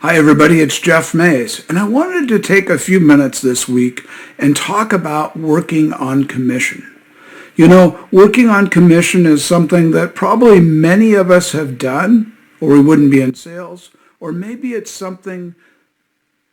Hi, everybody. It's Jeff Mays, and I wanted to take a few minutes this week and talk about working on commission. Working on commission is something that probably many of us have done, or we wouldn't be in sales, or maybe it's something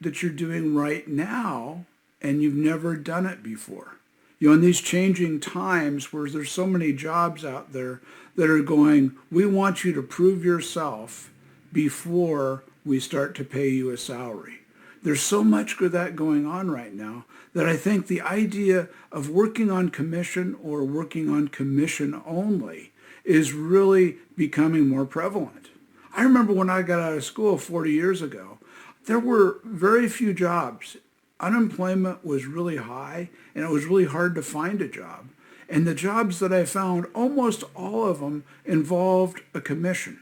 that you're doing right now and you've never done it before. In these changing times where there's so many jobs out there that are going, we want you to prove yourself before we start to pay you a salary. There's so much of that going on right now that I think the idea of working on commission or working on commission only is really becoming more prevalent. I remember when I got out of school 40 years ago, there were very few jobs. Unemployment was really high, and it was really hard to find a job. And the jobs that I found, almost all of them involved a commission.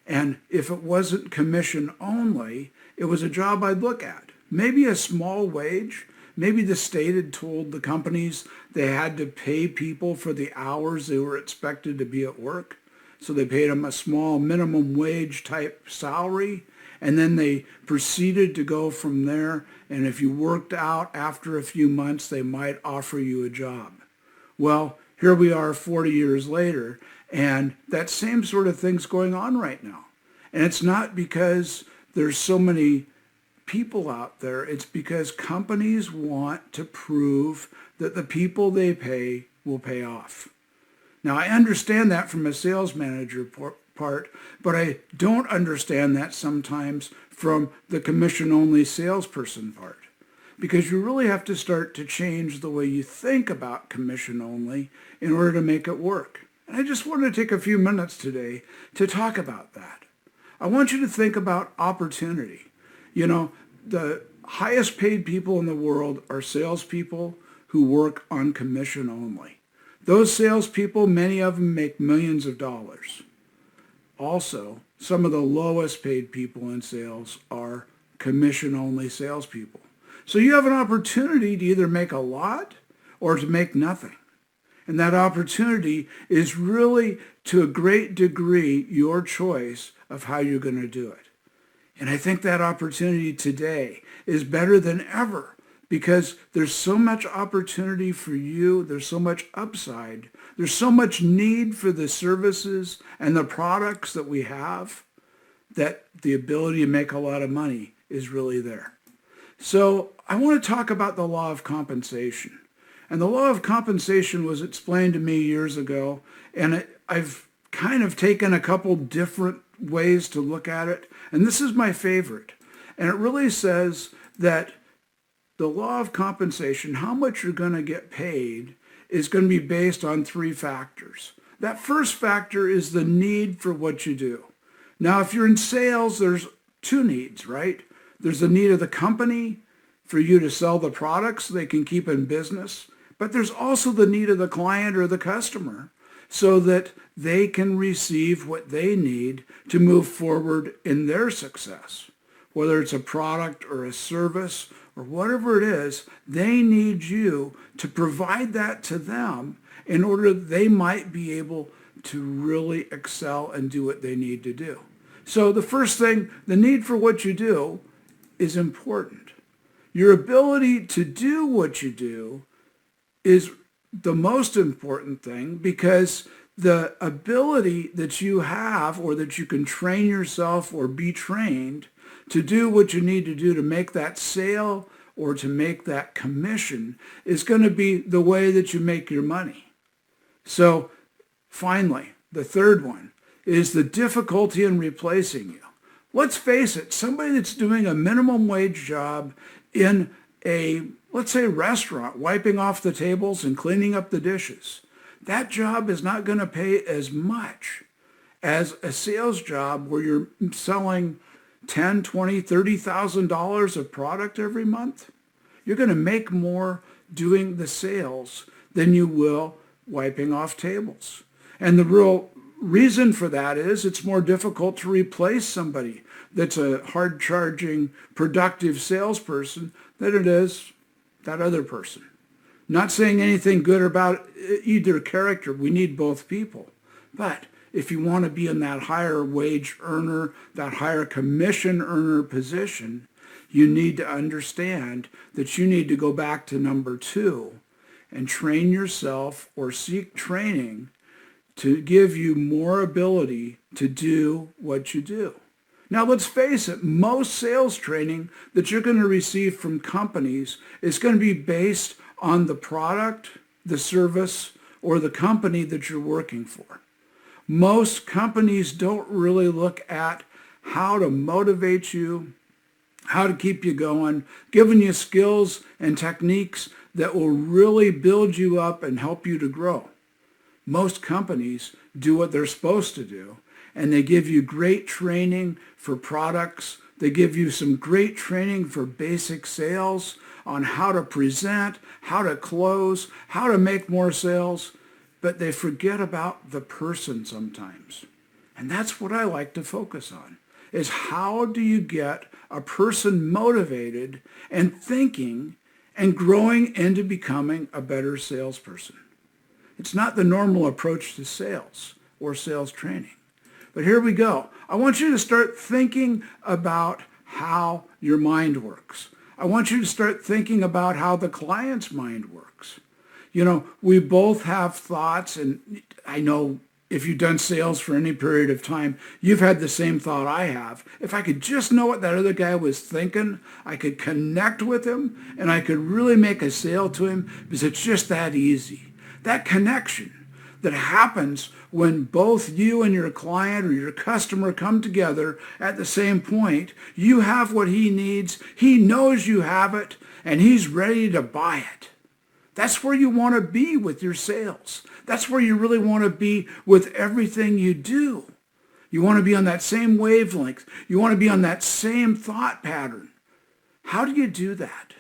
And if it wasn't commission only, it was a job I'd look at. Maybe a small wage. Maybe the state had told the companies they had to pay people for the hours they were expected to be at work. So they paid them a small minimum wage type salary. And then they proceeded to go from there. And if you worked out after a few months, they might offer you a job. Well, here we are 40 years later, and that same sort of thing's going on right now. And it's not because there's so many people out there. It's because companies want to prove that the people they pay will pay off. Now, I understand that from a sales manager part, but I don't understand that sometimes from the commission-only salesperson part. Because you really have to start to change the way you think about commission only in order to make it work. And I just want to take a few minutes today to talk about that. I want you to think about opportunity. The highest paid people in the world are salespeople who work on commission only. Those salespeople, many of them make millions of dollars. Also, some of the lowest paid people in sales are commission-only salespeople. So you have an opportunity to either make a lot or to make nothing. And that opportunity is really, to a great degree, your choice of how you're going to do it. And I think that opportunity today is better than ever because there's so much opportunity for you. There's so much upside. There's so much need for the services and the products that we have that the ability to make a lot of money is really there. So I want to talk about the law of compensation. And the law of compensation was explained to me years ago, and I've kind of taken a couple different ways to look at it, and this is my favorite. And it really says that the law of compensation, how much you're going to get paid, is going to be based on three factors. That first factor is the need for what you do. Now, if you're in sales, there's two needs, right? There's the need of the company for you to sell the products they can keep in business, but there's also the need of the client or the customer so that they can receive what they need to move forward in their success. Whether it's a product or a service or whatever it is, they need you to provide that to them in order that they might be able to really excel and do what they need to do. So the first thing, the need for what you do is important. Your ability to do what you do is the most important thing because the ability that you have or that you can train yourself or be trained to do what you need to do to make that sale or to make that commission is going to be the way that you make your money. So finally, the third one is the difficulty in replacing you. Let's face it, somebody that's doing a minimum wage job in a, let's say, restaurant, wiping off the tables and cleaning up the dishes, that job is not going to pay as much as a sales job where you're selling $10, $20, $30,000 of product every month. You're going to make more doing the sales than you will wiping off tables. And the real reason for that is it's more difficult to replace somebody that's a hard-charging, productive salesperson than it is that other person. Not saying anything good about either character. We need both people. But if you want to be in that higher wage earner, that higher commission earner position, you need to understand that you need to go back to number 2 and train yourself or seek training to give you more ability to do what you do. Now, let's face it, most sales training that you're going to receive from companies is going to be based on the product, the service, or the company that you're working for. Most companies don't really look at how to motivate you, how to keep you going, giving you skills and techniques that will really build you up and help you to grow. Most companies do what they're supposed to do, and they give you great training for products. They give you some great training for basic sales on how to present, how to close, how to make more sales, but they forget about the person sometimes. And that's what I like to focus on, is how do you get a person motivated and thinking and growing into becoming a better salesperson. It's not the normal approach to sales or sales training. But here we go. I want you to start thinking about how your mind works. I want you to start thinking about how the client's mind works. You know, we both have thoughts, and I know if you've done sales for any period of time, you've had the same thought I have. If I could just know what that other guy was thinking, I could connect with him, and I could really make a sale to him, because it's just that easy. That connection that happens when both you and your client or your customer come together at the same point. You have what he needs, he knows you have it, and he's ready to buy it. That's where you want to be with your sales. That's where you really want to be with everything you do. You want to be on that same wavelength. You want to be on that same thought pattern. How do you do that?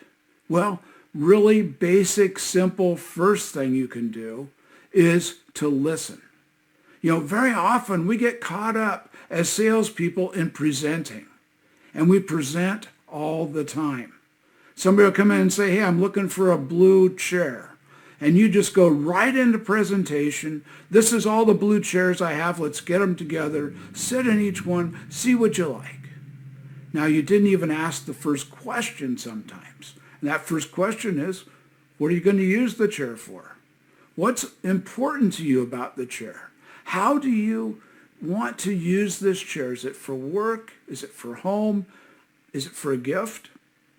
Well, really basic, simple first thing you can do is to listen. You know, very often we get caught up as salespeople in presenting, and we present all the time. Somebody will come in and say, hey, I'm looking for a blue chair. And you just go right into presentation. This is all the blue chairs I have. Let's get them together. Sit in each one. See what you like. Now, you didn't even ask the first question sometimes. And that first question is, what are you going to use the chair for? What's important to you about the chair? How do you want to use this chair? Is it for work? Is it for home? Is it for a gift?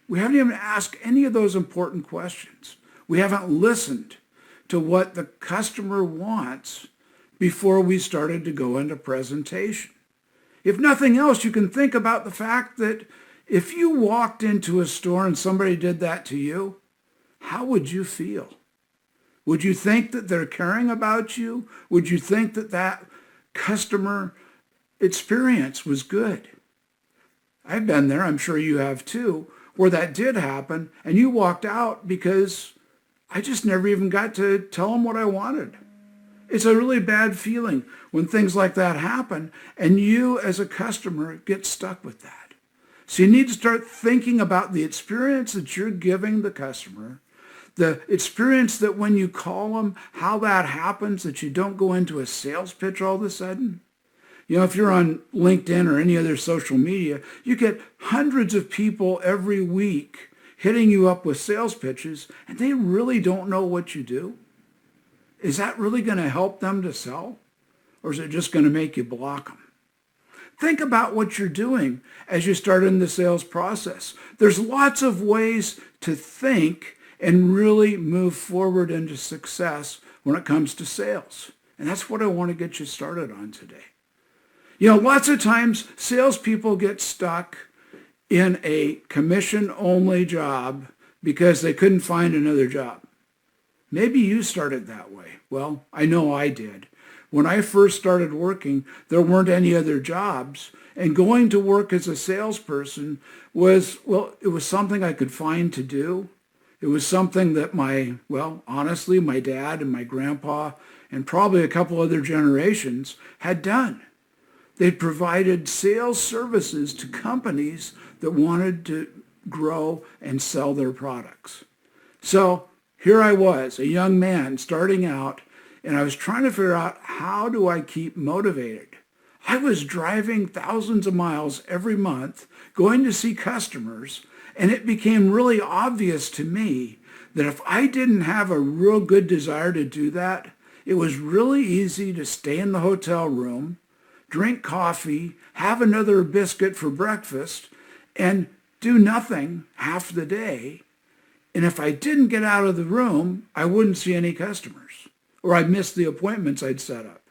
We haven't even asked any of those important questions. We haven't listened to what the customer wants before we started to go into presentation. If nothing else, you can think about the fact that if you walked into a store and somebody did that to you, how would you feel? Would you think that they're caring about you? Would you think that that customer experience was good? I've been there, I'm sure you have too, where that did happen, and you walked out because I just never even got to tell them what I wanted. It's a really bad feeling when things like that happen, and you as a customer get stuck with that. So you need to start thinking about the experience that you're giving the customer, the experience that when you call them, how that happens, that you don't go into a sales pitch all of a sudden. You know, if you're on LinkedIn or any other social media, you get hundreds of people every week hitting you up with sales pitches, and they really don't know what you do. Is that really going to help them to sell? Or is it just going to make you block them? Think about what you're doing as you start in the sales process. There's lots of ways to think and really move forward into success when it comes to sales. And that's what I want to get you started on today. You know, lots of times salespeople get stuck in a commission-only job because they couldn't find another job. Maybe you started that way. Well, I know I did. When I first started working, there weren't any other jobs. And going to work as a salesperson was, well, it was something I could find to do. It was something that honestly, my dad and my grandpa and probably a couple other generations had done. They provided sales services to companies that wanted to grow and sell their products. So here I was, a young man starting out and I was trying to figure out, how do I keep motivated? I was driving thousands of miles every month, going to see customers, and it became really obvious to me that if I didn't have a real good desire to do that, it was really easy to stay in the hotel room, drink coffee, have another biscuit for breakfast, and do nothing half the day. And if I didn't get out of the room, I wouldn't see any customers, or I'd miss the appointments I'd set up.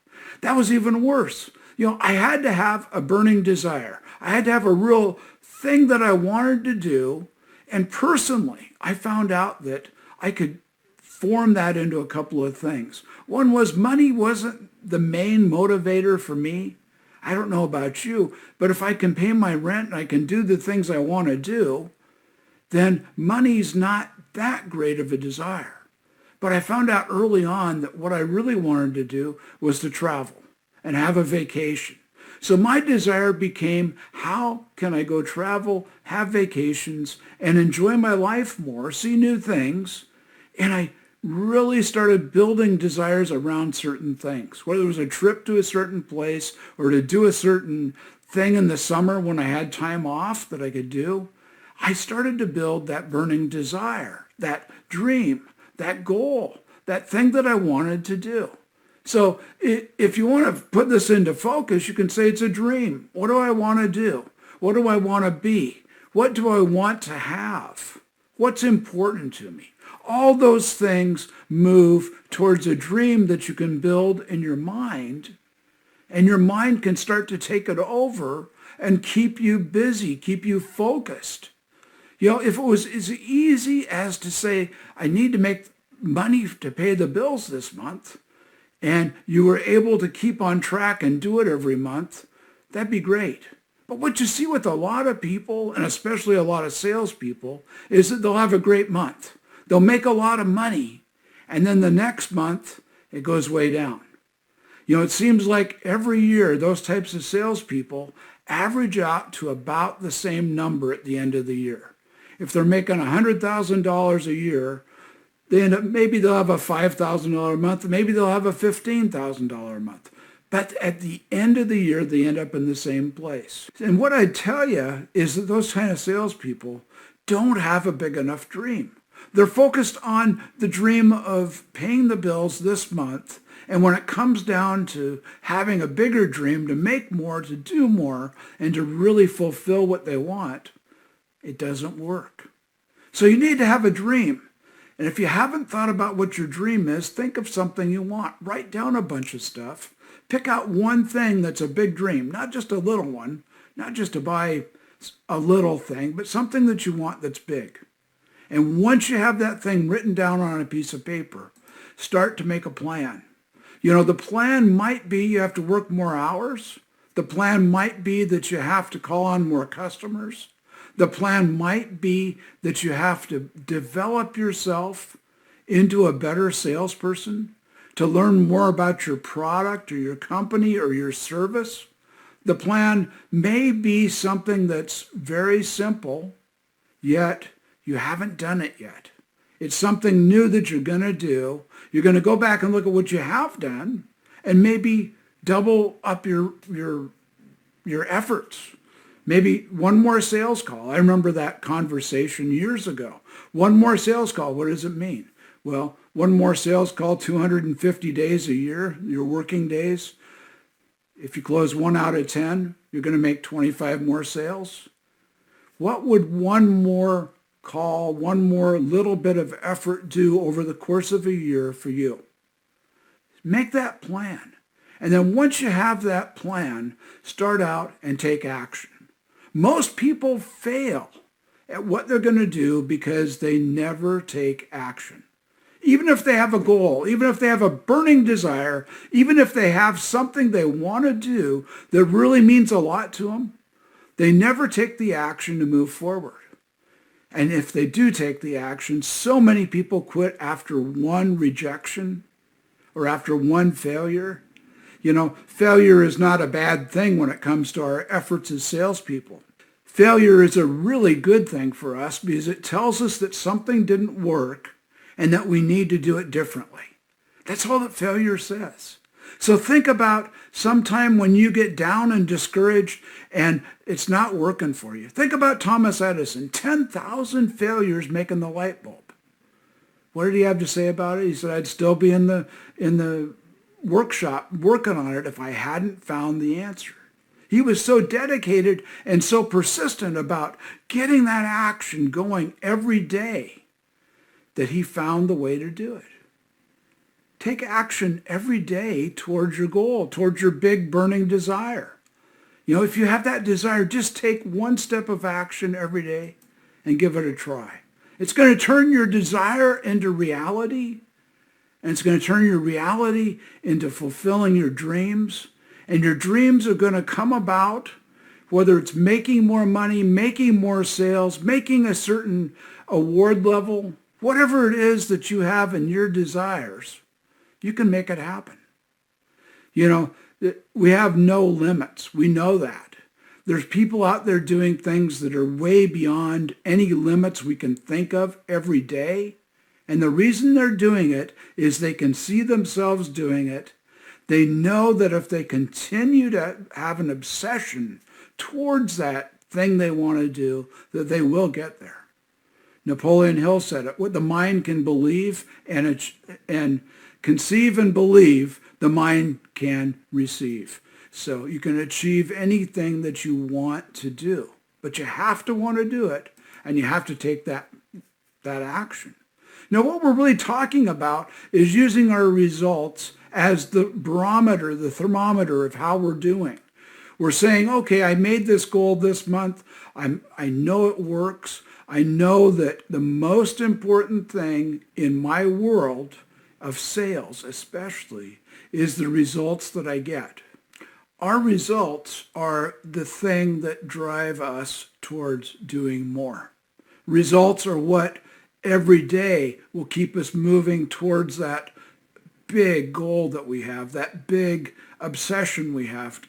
That was even worse. I had to have a burning desire. I had to have a real thing that I wanted to do. And personally, I found out that I could form that into a couple of things. One was, money wasn't the main motivator for me. I don't know about you, but if I can pay my rent and I can do the things I want to do, then money's not that great of a desire. But I found out early on that what I really wanted to do was to travel and have a vacation. So my desire became, how can I go travel, have vacations, and enjoy my life more, see new things? And I really started building desires around certain things, whether it was a trip to a certain place or to do a certain thing in the summer when I had time off that I could do. I started to build that burning desire, that dream, that goal, that thing that I wanted to do. So if you want to put this into focus, you can say it's a dream. What do I want to do? What do I want to be? What do I want to have? What's important to me? All those things move towards a dream that you can build in your mind, and your mind can start to take it over and keep you busy, keep you focused. If it was as easy as to say, I need to make money to pay the bills this month, and you were able to keep on track and do it every month, that'd be great. But what you see with a lot of people, and especially a lot of salespeople, is that they'll have a great month. They'll make a lot of money, and then the next month, it goes way down. It seems like every year, those types of salespeople average out to about the same number at the end of the year. If they're making $100,000 a year, maybe they'll have a $5,000 a month, maybe they'll have a $15,000 a month. But at the end of the year, they end up in the same place. And what I tell you is that those kind of salespeople don't have a big enough dream. They're focused on the dream of paying the bills this month. And when it comes down to having a bigger dream to make more, to do more, and to really fulfill what they want, it doesn't work. So you need to have a dream. And if you haven't thought about what your dream is, think of something you want. Write down a bunch of stuff. Pick out one thing that's a big dream, not just a little one, not just to buy a little thing, but something that you want that's big. And once you have that thing written down on a piece of paper, start to make a plan. The plan might be you have to work more hours. The plan might be that you have to call on more customers. The plan might be that you have to develop yourself into a better salesperson, to learn more about your product or your company or your service. The plan may be something that's very simple, yet you haven't done it yet. It's something new that you're going to do. You're going to go back and look at what you have done and maybe double up your efforts. Maybe one more sales call. I remember that conversation years ago. One more sales call, what does it mean? Well, one more sales call, 250 days a year, your working days. If you close 1 out of 10, you're going to make 25 more sales. What would one more call, one more little bit of effort do over the course of a year for you? Make that plan. And then once you have that plan, start out and take action. Most people fail at what they're going to do because they never take action. Even if they have a goal, even if they have a burning desire, even if they have something they want to do that really means a lot to them, they never take the action to move forward. And if they do take the action, so many people quit after one rejection or after one failure. Failure is not a bad thing when it comes to our efforts as salespeople. Failure is a really good thing for us because it tells us that something didn't work and that we need to do it differently. That's all that failure says. So think about sometime when you get down and discouraged and it's not working for you. Think about Thomas Edison, 10,000 failures making the light bulb. What did he have to say about it? He said, I'd still be in the workshop working on it if I hadn't found the answer. He was so dedicated and so persistent about getting that action going every day that he found the way to do it. Take action every day towards your goal, towards your big burning desire. If you have that desire, just take one step of action every day and give it a try. It's going to turn your desire into reality, and it's going to turn your reality into fulfilling your dreams. And your dreams are going to come about, whether it's making more money, making more sales, making a certain award level, whatever it is that you have in your desires, you can make it happen. We have no limits. We know that. There's people out there doing things that are way beyond any limits we can think of every day. And the reason they're doing it is they can see themselves doing it. They know that if they continue to have an obsession towards that thing they want to do, that they will get there. Napoleon Hill said it, what the mind can believe and conceive and believe, the mind can receive. So you can achieve anything that you want to do, but you have to want to do it, and you have to take that action. Now, what we're really talking about is using our results as the barometer, the thermometer of how we're doing. We're saying, okay, I made this goal this month. I know it works. I know that the most important thing in my world of sales especially is the results that I get. Our results are the thing that drive us towards doing more. Results are what every day will keep us moving towards that big goal that we have, that big obsession we have, to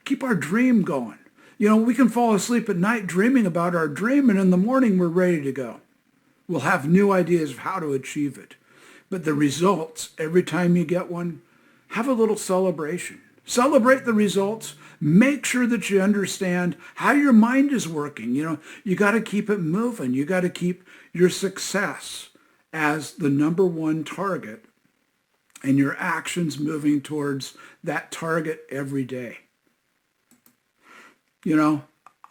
keep our dream going. We can fall asleep at night dreaming about our dream, and in the morning we're ready to go. We'll have new ideas of how to achieve it. But the results, every time you get one, have a little celebration. Celebrate the results. Make sure that you understand how your mind is working. You got to keep it moving. You got to keep your success as the number one target and your actions moving towards that target every day.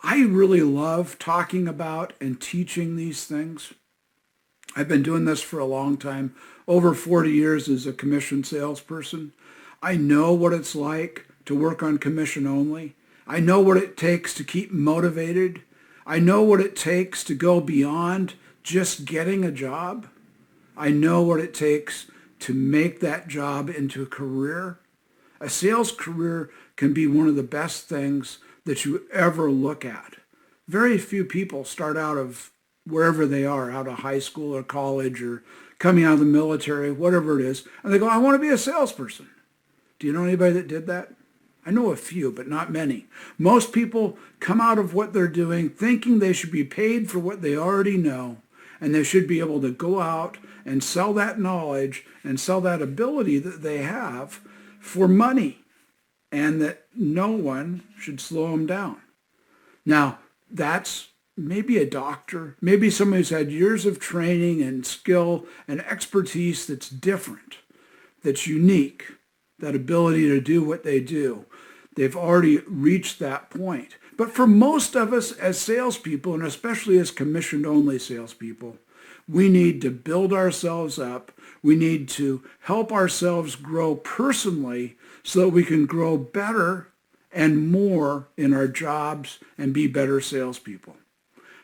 I really love talking about and teaching these things. I've been doing this for a long time, over 40 years as a commission salesperson. I know what it's like to work on commission only. I know what it takes to keep motivated. I know what it takes to go beyond just getting a job. I know what it takes to make that job into a career. A sales career can be one of the best things that you ever look at. Very few people start out of wherever they are, out of high school or college or coming out of the military, whatever it is, and they go, I want to be a salesperson. Do you know anybody that did that? I know a few, but not many. Most people come out of what they're doing thinking they should be paid for what they already know, and they should be able to go out and sell that knowledge and sell that ability that they have for money, and that no one should slow them down. Now, that's maybe a doctor, maybe somebody who's had years of training and skill and expertise that's different, that's unique, that ability to do what they do. They've already reached that point. But for most of us as salespeople, and especially as commission-only salespeople, we need to build ourselves up. We need to help ourselves grow personally so that we can grow better and more in our jobs and be better salespeople.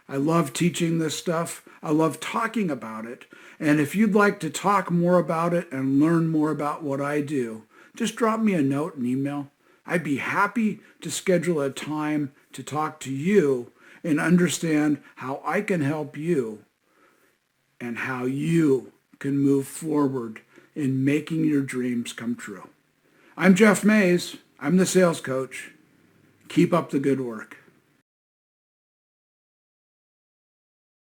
I love teaching this stuff. I love talking about it. And if you'd like to talk more about it and learn more about what I do, just drop me a note, an email. I'd be happy to schedule a time to talk to you and understand how I can help you and how you can move forward in making your dreams come true. I'm Jeff Mays. I'm the sales coach. Keep up the good work.